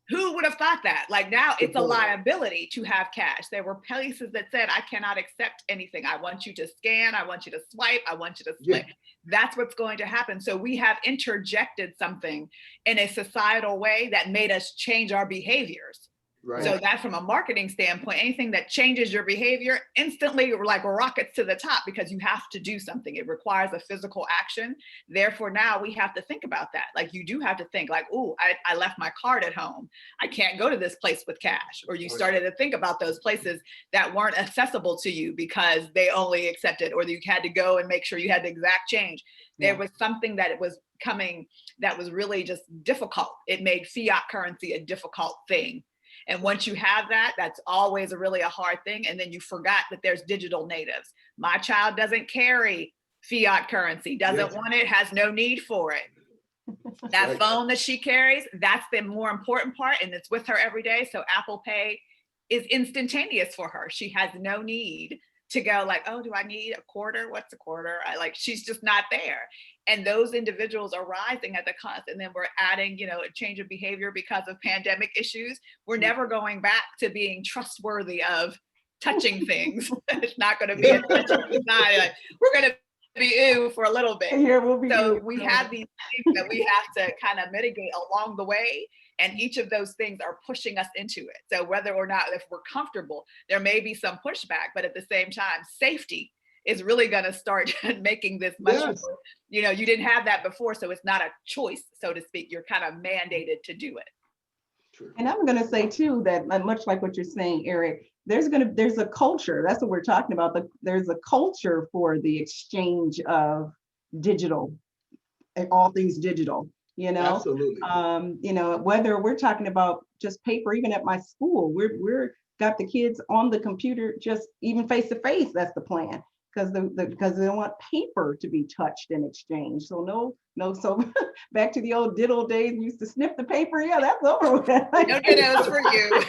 Who would have thought that? Like now it's a liability to have cash. There were places that said, I cannot accept anything. I want you to scan. I want you to swipe. I want you to split. Yeah. That's what's going to happen. So we have interjected something in a societal way that made us change our behaviors. Right. So that from a marketing standpoint, anything that changes your behavior instantly like rockets to the top because you have to do something. It requires a physical action. Therefore, now we have to think about that. Like you do have to think like, oh, I left my card at home. I can't go to this place with cash. Or you started to think about those places that weren't accessible to you because they only accepted, or you had to go and make sure you had the exact change. There was something that it was coming that was really just difficult. It made fiat currency a difficult thing. And once you have that, that's always really a hard thing. And then you forgot that there's digital natives. My child doesn't carry fiat currency, doesn't want it, has no need for it. That phone that she carries, that's the more important part, and it's with her every day. So Apple Pay is instantaneous for her. She has no need to go like, oh, do I need a quarter? What's a quarter? She's just not there. And those individuals are rising at the cost. And then we're adding, a change of behavior because of pandemic issues. We're never going back to being trustworthy of touching things. It's not going to be a touching society. Like, we're going to be ew for a little bit. Yeah, we'll be So ew. we have these things that we have to kind of mitigate along the way. And each of those things are pushing us into it. So whether or not, if we're comfortable, there may be some pushback, but at the same time, safety is really going to start making this much more, you didn't have that before. So it's not a choice, so to speak. You're kind of mandated to do it. True. And I'm going to say too, that much like what you're saying, Eric, there's a culture. That's what we're talking about. There's a culture for the exchange of digital, all things digital. Absolutely. Whether we're talking about just paper, even at my school, we're got the kids on the computer, just even face to face. That's the plan, because they don't want paper to be touched and exchanged. So no. So back to the old diddle days, we used to snip the paper. Yeah, that's over with. No dittos for you.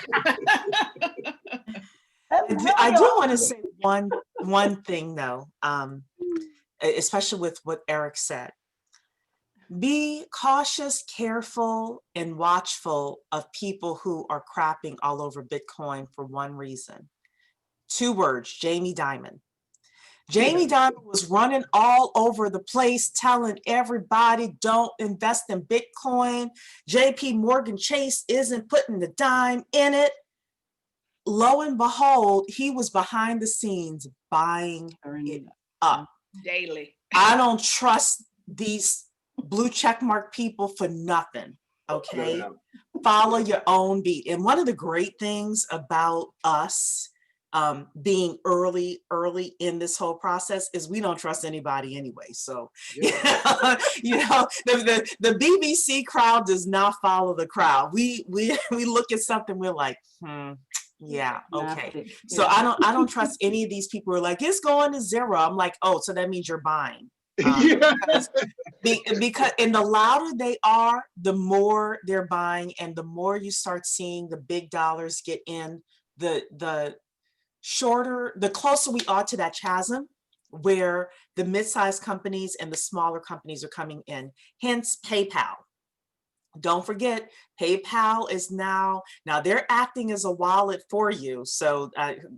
I do want to say one thing though, especially with what Eric said. Be cautious, careful, and watchful of people who are crapping all over Bitcoin for one reason. 2 words, Jamie Dimon. Jamie Dimon was running all over the place telling everybody don't invest in Bitcoin. JP Morgan Chase isn't putting the dime in it. Lo and behold, he was behind the scenes buying it up. Daily. I don't trust these blue check mark people for nothing. Okay. Follow your own beat. And one of the great things about us being early in this whole process is we don't trust anybody anyway. So, the BBC crowd does not follow the crowd. We look at something, we're like, yeah, okay. So I don't trust any of these people who are like, it's going to 0. I'm like, oh, so that means you're buying. Because and the louder they are, the more they're buying, and the more you start seeing the big dollars get in, the closer we are to that chasm where the mid-sized companies and the smaller companies are coming in. Hence PayPal. Don't forget, PayPal is now they're acting as a wallet for you. So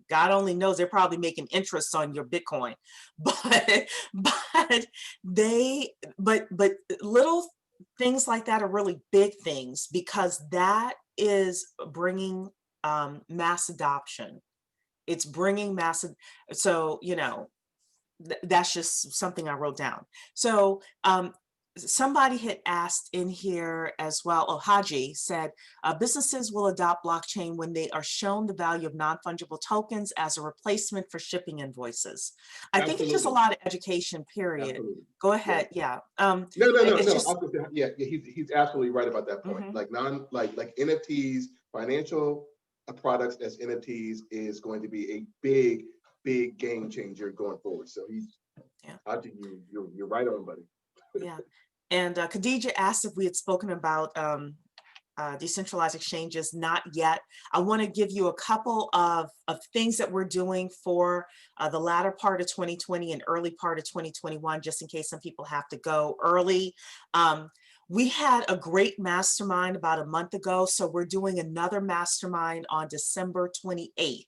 God only knows they're probably making interest on your Bitcoin, but little things like that are really big things, because that is bringing mass adoption. It's bringing massive. So, that's just something I wrote down. So, somebody had asked in here as well, Haji said, businesses will adopt blockchain when they are shown the value of non-fungible tokens as a replacement for shipping invoices. I think it's just a lot of education, period. Absolutely. Go ahead. Yeah. No. He's absolutely right about that point. Like NFTs, financial products as NFTs is going to be a big game changer going forward. So Haji, you're right on, buddy. Yeah. And Khadija asked if we had spoken about decentralized exchanges. Not yet. I want to give you a couple of things that we're doing for the latter part of 2020 and early part of 2021, just in case some people have to go early. We had a great mastermind about a month ago, so we're doing another mastermind on December 28th.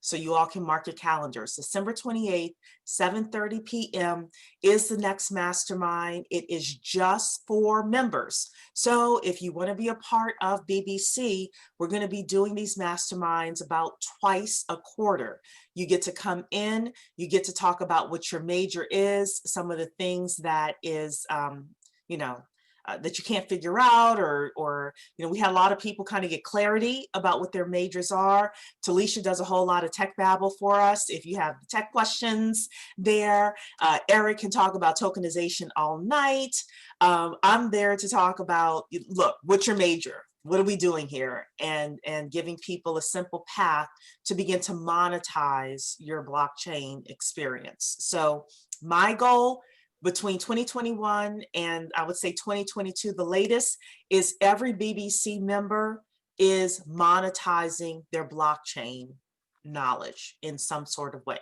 So you all can mark your calendars. December 28th, 7:30 p.m. is the next mastermind. It is just for members. So if you want to be a part of BBC, we're going to be doing these masterminds about twice a quarter. You get to come in, you get to talk about what your major is, some of the things that is, you know, that you can't figure out, or we had a lot of people kind of get clarity about what their majors are. Talisha does a whole lot of tech babble for us. If you have tech questions there, Eric can talk about tokenization all night. I'm there to talk about, look, what's your major? What are we doing here? And giving people a simple path to begin to monetize your blockchain experience. So my goal between 2021 and I would say 2022, the latest, is every BBC member is monetizing their blockchain knowledge in some sort of way.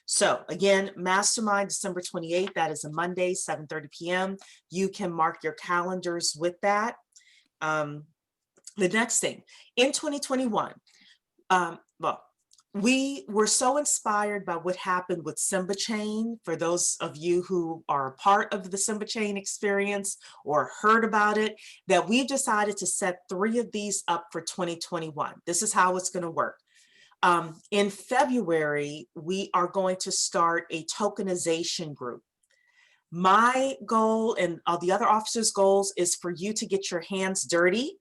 So again, Mastermind December 28th, that is a Monday, 7:30 p.m. You can mark your calendars with that. The next thing, in 2021, well, we were so inspired by what happened with Simba Chain. For those of you who are a part of the Simba Chain experience or heard about it, that we've decided to set 3 of these up for 2021. This is how it's going to work. In February, we are going to start a tokenization group. My goal and all the other officers' goals is for you to get your hands dirty,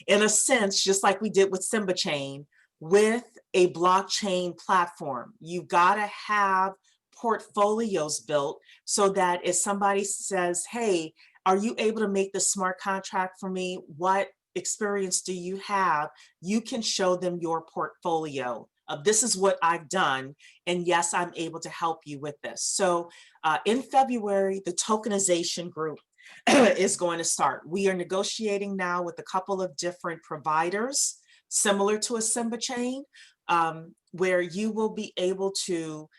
in a sense, just like we did with Simba Chain, with a blockchain platform. You've got to have portfolios built so that if somebody says, hey, are you able to make the smart contract for me? What experience do you have? You can show them your portfolio of this is what I've done. And yes, I'm able to help you with this. So in February, the tokenization group is going to start. We are negotiating now with a couple of different providers, similar to a Simba Chain, where you will be able to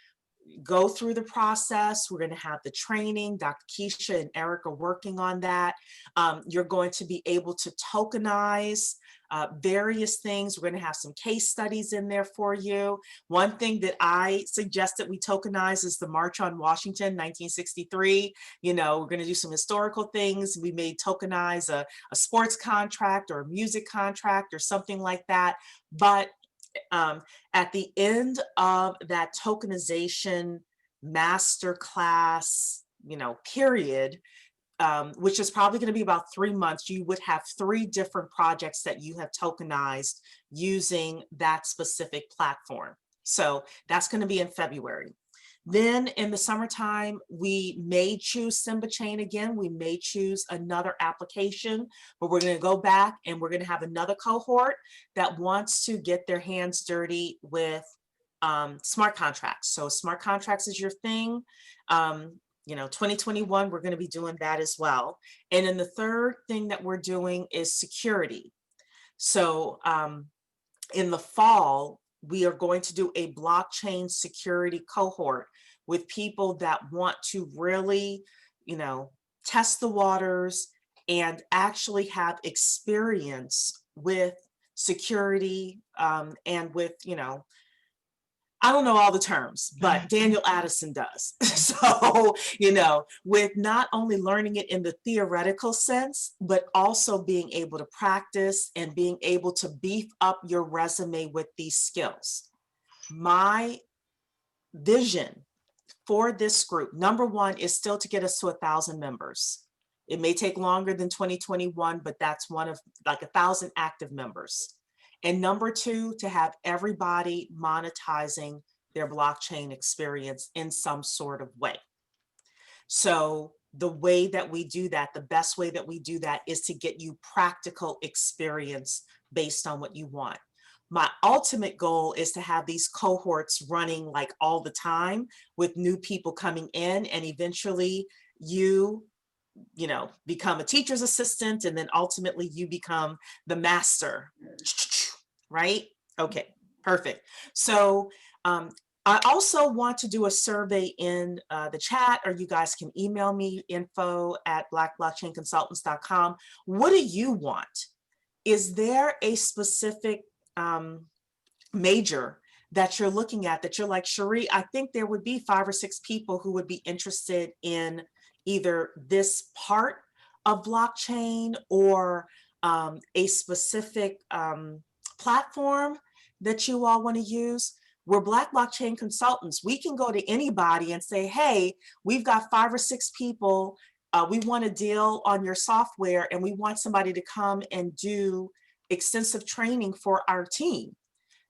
go through the process. We're going to have the training. Dr. Keisha and Eric are working on that. You're going to be able to tokenize various things. We're going to have some case studies in there for you. One thing that I suggest that we tokenize is the March on Washington, 1963. We're going to do some historical things. We may tokenize a sports contract or a music contract or something like that. But at the end of that tokenization masterclass, period, which is probably going to be about 3 months, you would have 3 different projects that you have tokenized using that specific platform. So that's going to be in February. Then in the summertime, we may choose Simba Chain again. We may choose another application, but we're going to go back and we're going to have another cohort that wants to get their hands dirty with smart contracts. So smart contracts is your thing. 2021, we're going to be doing that as well. And then the third thing that we're doing is security. So in the fall, we are going to do a blockchain security cohort with people that want to really, test the waters and actually have experience with security and with, I don't know all the terms, but Daniel Addison does. So, with not only learning it in the theoretical sense, but also being able to practice and being able to beef up your resume with these skills. My vision for this group, number one, is still to get us to 1,000 members. It may take longer than 2021, but that's one of like 1,000 active members. And number two, to have everybody monetizing their blockchain experience in some sort of way. So the way that we do that, the best way that we do that is to get you practical experience based on what you want. My ultimate goal is to have these cohorts running like all the time with new people coming in, and eventually you become a teacher's assistant, and then ultimately you become the master, right? Okay, perfect. So I also want to do a survey in the chat, or you guys can email me info@blackblockchainconsultants.com. What do you want? Is there a specific major that you're looking at that you're like, Cherie, I think there would be 5 or 6 people who would be interested in either this part of blockchain or a specific platform that you all want to use. We're Black blockchain consultants. We can go to anybody and say, hey, we've got 5 or 6 people. We want a deal on your software and we want somebody to come and do extensive training for our team.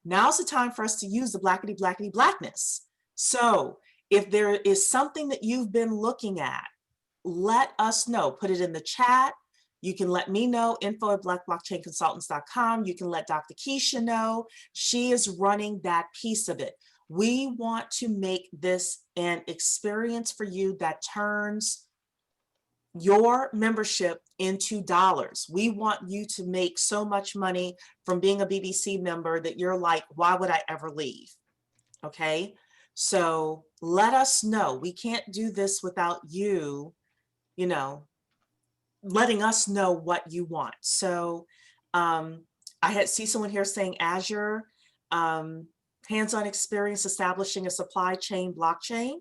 Now's the time for us to use the blackity blackity blackness. So if there is something that you've been looking at, let us know. Put it in the chat. You can let me know, info@blackblockchainconsultants.com. You can let Dr. Keisha know. She is running that piece of it. We want to make this an experience for you that turns your membership into dollars. We want you to make so much money from being a BBC member that you're like, why would I ever leave? Okay, so let us know. We can't do this without you, you know, letting us know what you want. So I see someone here saying Azure, hands-on experience establishing a supply chain blockchain.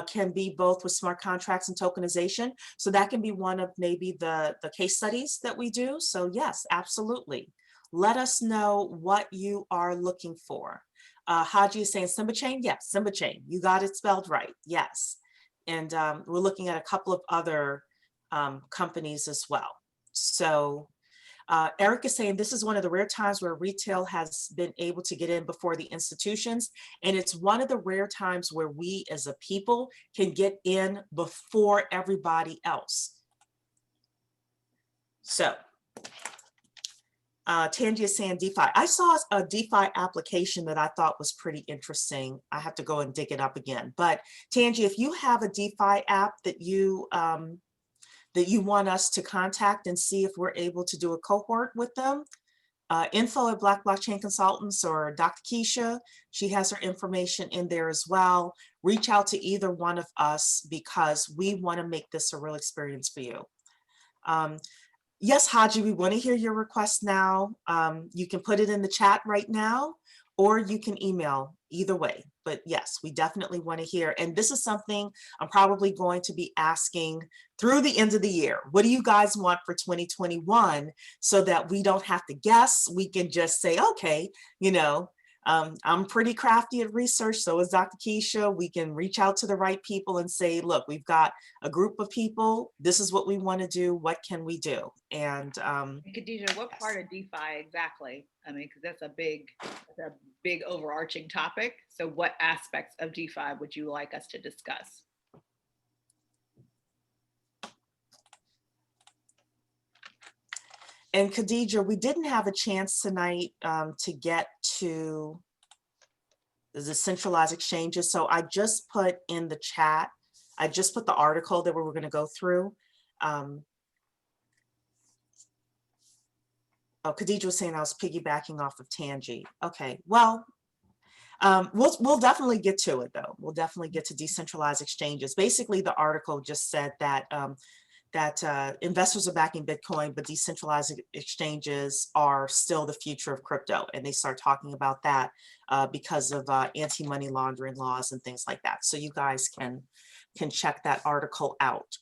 Can be both with smart contracts and tokenization. So that can be one of maybe the case studies that we do. So yes, absolutely. Let us know what you are looking for. Haji is saying Simba Chain. Yes, Simba Chain. You got it spelled right. Yes. And we're looking at a couple of other companies as well. So Eric is saying this is one of the rare times where retail has been able to get in before the institutions. And it's one of the rare times where we as a people can get in before everybody else. So Tangi is saying DeFi. I saw a DeFi application that I thought was pretty interesting. I have to go and dig it up again. But Tangi, if you have a DeFi app that you want us to contact and see if we're able to do a cohort with them, info@Black Blockchain Consultants or Dr. Keisha, she has her information in there as well. Reach out to either one of us because we want to make this a real experience for you. Yes, Haji, we want to hear your request now. You can put it in the chat right now, or you can email, either way. But yes, we definitely want to hear. And this is something I'm probably going to be asking through the end of the year. What do you guys want for 2021? So that we don't have to guess. We can just say, okay, you know, I'm pretty crafty at research, so is Dr. Keisha. We can reach out to the right people and say, look, we've got a group of people. This is what we want to do. What can we do? And Khadija, what part of DeFi exactly? I mean, because that's a big overarching topic. So what aspects of DeFi would you like us to discuss? And Khadija, we didn't have a chance tonight to get to the decentralized exchanges. So I just put in the chat, I just put the article that we were going to go through. Oh, Khadija was saying I was piggybacking off of Tangi. Okay, well, we'll definitely get to it though. We'll definitely get to decentralized exchanges. Basically, the article just said that investors are backing Bitcoin, but decentralized exchanges are still the future of crypto. And they start talking about that because of anti-money laundering laws and things like that. So you guys can check that article out.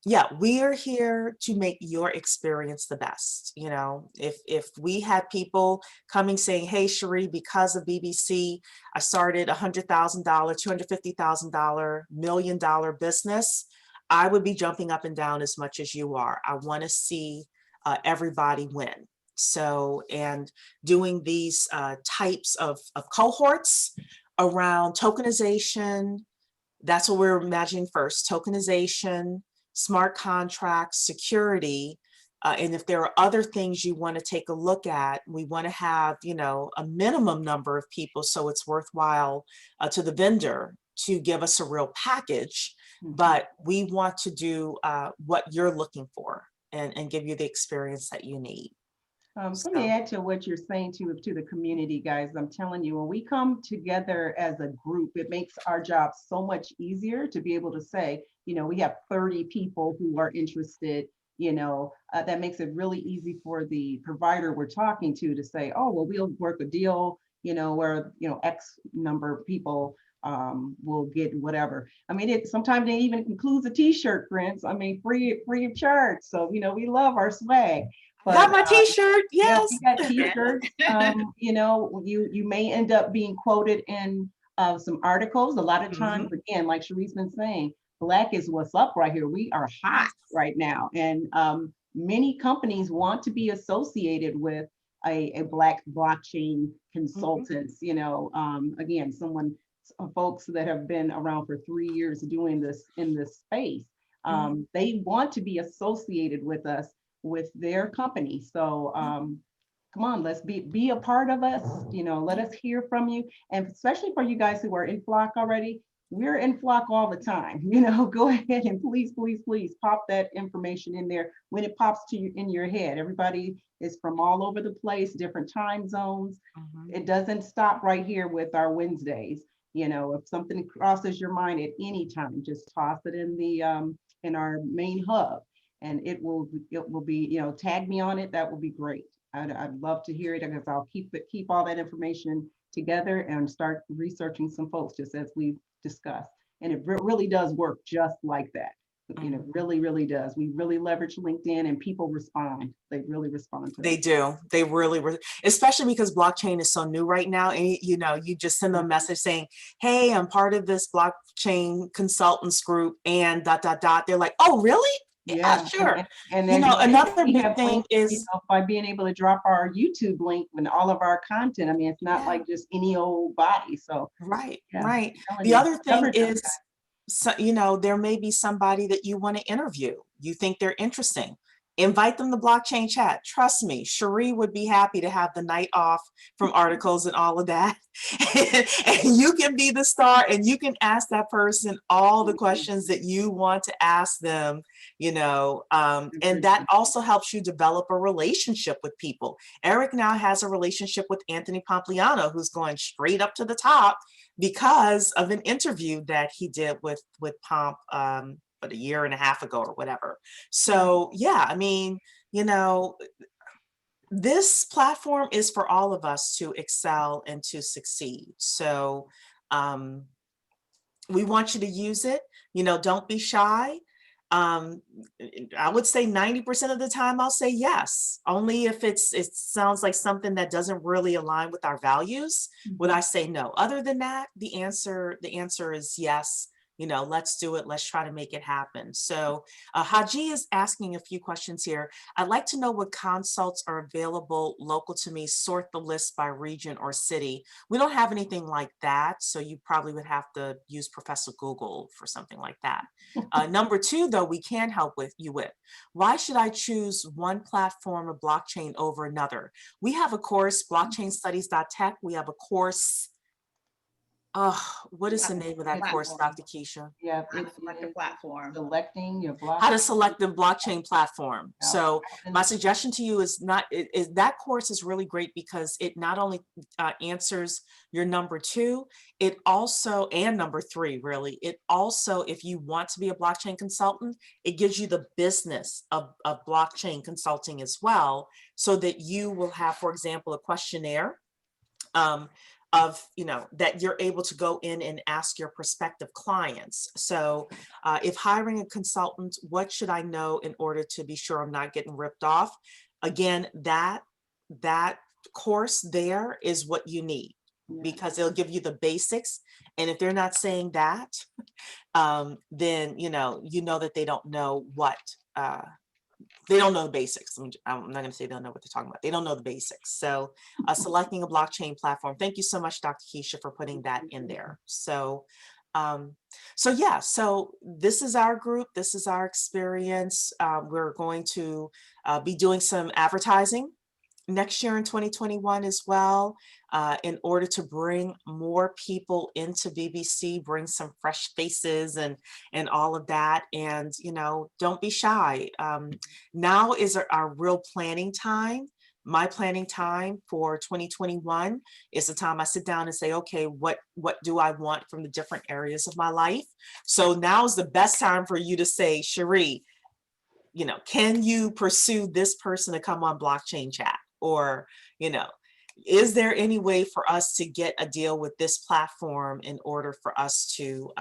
Yeah, we are here to make your experience the best. You know, if we had people coming saying, hey, Cherie, because of BBC, I started $100,000, $250,000, $1 million business, I would be jumping up and down as much as you are. I want to see everybody win. So, and doing these types of cohorts around tokenization, that's what we're imagining first, tokenization, smart contracts, security. And if there are other things you want to take a look at, we want to have, you know, a minimum number of people so it's worthwhile to the vendor to give us a real package. But we want to do what you're looking for and give you the experience that you need. Let me add to what you're saying to the community, guys. I'm telling you, when we come together as a group, it makes our job so much easier to be able to say, you know, we have 30 people who are interested, you know, that makes it really easy for the provider we're talking to say, oh, well, we'll work a deal, where, X number of people will get whatever. I mean, sometimes it even includes a t-shirt, Prince. I mean, free of charge. So, we love our swag. Got But my t-shirt, yeah, yes. we got t-shirts. You may end up being quoted in some articles. A lot of times, again, like Cherie's been saying, Black is what's up right here. We are hot right now. And many companies want to be associated with a Black blockchain consultants, again, folks that have been around for 3 years doing this in this space. They want to be associated with us, with their company. So come on, let's be a part of us, let us hear from you. And especially for you guys who are in Flock already, we're in Flock all the time. Go ahead and please pop that information in there when it pops to you in your head. Everybody is from all over the place, different time zones. It doesn't stop right here with our Wednesdays. If something crosses your mind at any time, just toss it in the in our main hub, and it will be, tag me on it. That will be great. I'd love to hear it, because I'll keep all that information together and start researching some folks, just as we've discussed. And it really does work just like that. Really does. We really leverage LinkedIn, and people respond. They really respond to They it. do. They really, especially because blockchain is so new right now. And you just send them a message saying, hey, I'm part of this blockchain consultants group and ... They're like, oh, really? Yeah, sure. And then another we big have thing links, is by being able to drop our YouTube link and all of our content. I mean, it's not like just any old body. So right. telling The you, other thing leverage is, there may be somebody that you want to interview. You think they're interesting. Invite them to blockchain chat. Trust me, Cherie would be happy to have the night off from articles and all of that. And you can be the star, and you can ask that person all the questions that you want to ask them, and that also helps you develop a relationship with people. Eric now has a relationship with Anthony Pompliano, who's going straight up to the top because of an interview that he did with Pomp, but a year and a half ago or whatever. So yeah, I mean, this platform is for all of us to excel and to succeed. So we want you to use it. Don't be shy. I would say 90% of the time I'll say yes. Only if it sounds like something that doesn't really align with our values would I say no. Other than that, the answer is yes. Let's do it. Let's try to make it happen. So Haji is asking a few questions here. I'd like to know what consults are available local to me. Sort the list by region or city. We don't have anything like that. So you probably would have to use Professor Google for something like that. Number two, though, we can help you with. Why should I choose one platform of blockchain over another? We have a course, blockchainstudies.tech. We have a course. What is the name of that course, Dr. Keisha? Yeah, How to select a platform. Selecting your blockchain. How to select the blockchain platform. So my suggestion to you is that course is really great, because it not only answers your number two, it also, and number three, really, it also, if you want to be a blockchain consultant, it gives you the business of blockchain consulting as well, so that you will have, for example, a questionnaire that you're able to go in and ask your prospective clients. So if hiring a consultant, what should I know in order to be sure I'm not getting ripped off? Again, that course there is what you need, because it'll give you the basics. And if they're not saying that, then you know that they don't know what they don't know the basics. I'm not going to say they don't know what they're talking about. They don't know the basics. So selecting a blockchain platform. Thank you so much, Dr. Keisha, for putting that in there. So so this is our group. This is our experience. We're going to be doing some advertising next year in 2021 as well, in order to bring more people into BBC, bring some fresh faces and all of that. And, don't be shy. Now is our real planning time. My planning time for 2021 is the time I sit down and say, okay, what do I want from the different areas of my life? So now is the best time for you to say, Cherie, can you pursue this person to come on blockchain chat? Or, is there any way for us to get a deal with this platform in order for us to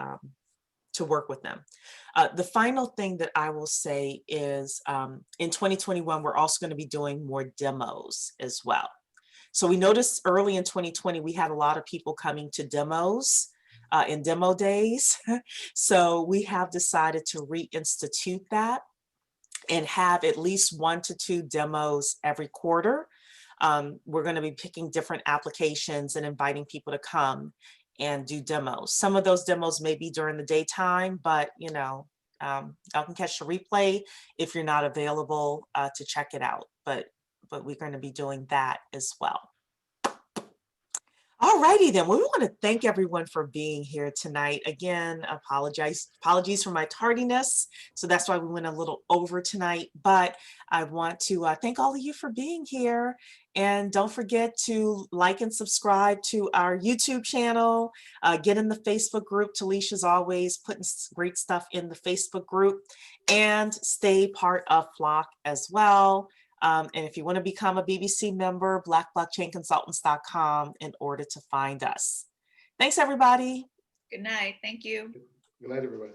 work with them? The final thing that I will say is in 2021, we're also going to be doing more demos as well. So we noticed early in 2020, we had a lot of people coming to demos in demo days. So we have decided to reinstitute that and have at least 1 to 2 demos every quarter. We're going to be picking different applications and inviting people to come and do demos. Some of those demos may be during the daytime, but you know, y'all can catch the replay if you're not available to check it out. But we're going to be doing that as well. All righty then. Well, we want to thank everyone for being here tonight. Again, apologies for my tardiness. So that's why we went a little over tonight. But I want to thank all of you for being here. And don't forget to like and subscribe to our YouTube channel. Get in the Facebook group. Talicia's always putting great stuff in the Facebook group. And stay part of Flock as well. And if you want to become a BBC member, blackblockchainconsultants.com in order to find us. Thanks, everybody. Good night. Thank you. Good night, everybody.